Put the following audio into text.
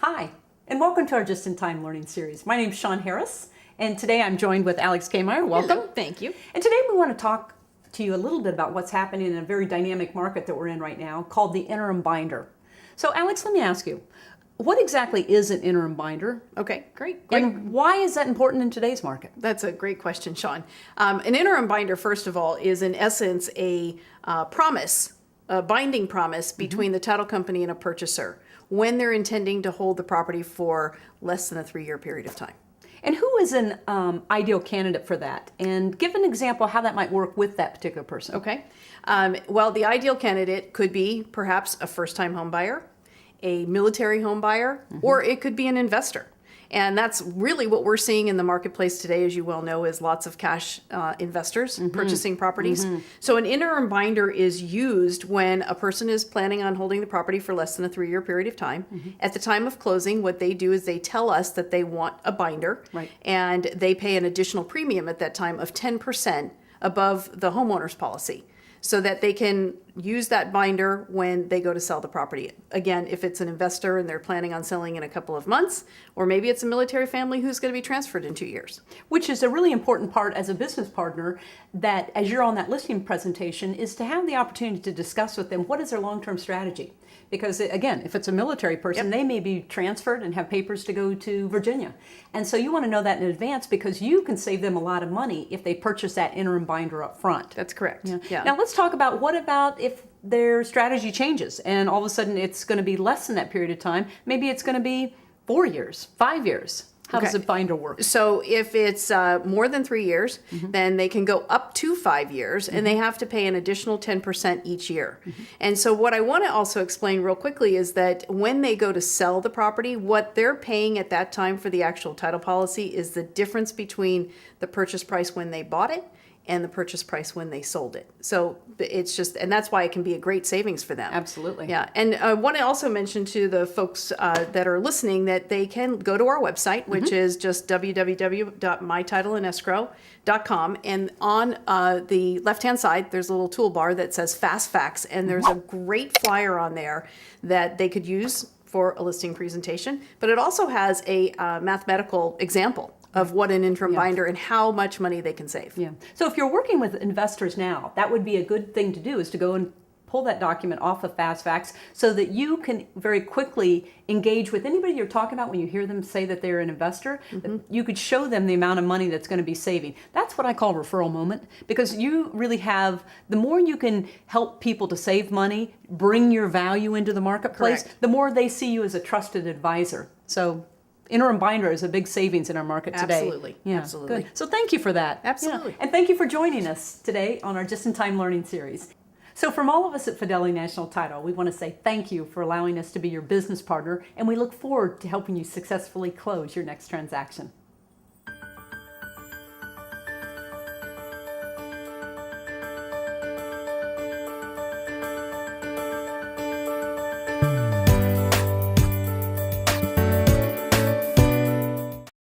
Hi, and welcome to our Just-in-Time Learning Series. My name is Sean Harris, and today I'm joined with Alex Kmeyer. Welcome. Hello. Thank you. And today we want to talk to you a little bit about what's happening in a very dynamic market that we're in right now called the interim binder. So Alex, let me ask you, what exactly is an interim binder? Okay, great. And why is that important in today's market? That's a great question, Sean. An interim binder, first of all, is in essence a promise, a binding promise between the title company and a purchaser when they're intending to hold the property for less than a 3-year period of time. And who is an ideal candidate for that? And give an example how that might work with that particular person. Okay. Well, the ideal candidate could be perhaps a first-time home buyer, a military home buyer, or it could be an investor. And that's really what we're seeing in the marketplace today, as you well know, is lots of cash investors purchasing properties. So an interim binder is used when a person is planning on holding the property for less than a 3-year period of time. At the time of closing, what they do is they tell us that they want a binder, and they pay an additional premium at that time of 10% above the homeowner's policy, so that they can use that binder when they go to sell the property. Again, if it's an investor and they're planning on selling in a couple of months, or maybe it's a military family who's going to be transferred in 2 years. Which is a really important part as a business partner, that as you're on that listing presentation, is to have the opportunity to discuss with them what is their long-term strategy. Because again, if it's a military person, they may be transferred and have papers to go to Virginia. And so you want to know that in advance, because you can save them a lot of money if they purchase that interim binder up front. That's correct. Yeah. Now let's talk about what about if their strategy changes and all of a sudden it's going to be less than that period of time. Maybe it's going to be 4 years, 5 years. How does a binder work? So if it's more than 3 years, then they can go up to 5 years, and they have to pay an additional 10% each year. And so what I want to also explain real quickly is that when they go to sell the property, what they're paying at that time for the actual title policy is the difference between the purchase price when they bought it and the purchase price when they sold it. So it's just, and that's why it can be a great savings for them. Absolutely. Yeah. And I want to also mention to the folks that are listening that they can go to our website, which is just www.mytitleandescrow.com. And on the left-hand side, there's a little toolbar that says Fast Facts, and there's a great flyer on there that they could use for a listing presentation. But it also has a mathematical example of what an interim binder and how much money they can save. Yeah. So if you're working with investors now, that would be a good thing to do, is to go and pull that document off of Fast Facts so that you can very quickly engage with anybody you're talking about when you hear them say that they're an investor. That you could show them the amount of money that's going to be saving. That's what I call referral moment, because you really have, the more you can help people to save money, bring your value into the marketplace, the more they see you as a trusted advisor. So interim binder is a big savings in our market today. Absolutely. Yeah, Absolutely. good. So thank you for that. Absolutely. Yeah. And thank you for joining us today on our Just-in-Time Learning Series. So from all of us at Fidelity National Title, we want to say thank you for allowing us to be your business partner, and we look forward to helping you successfully close your next transaction.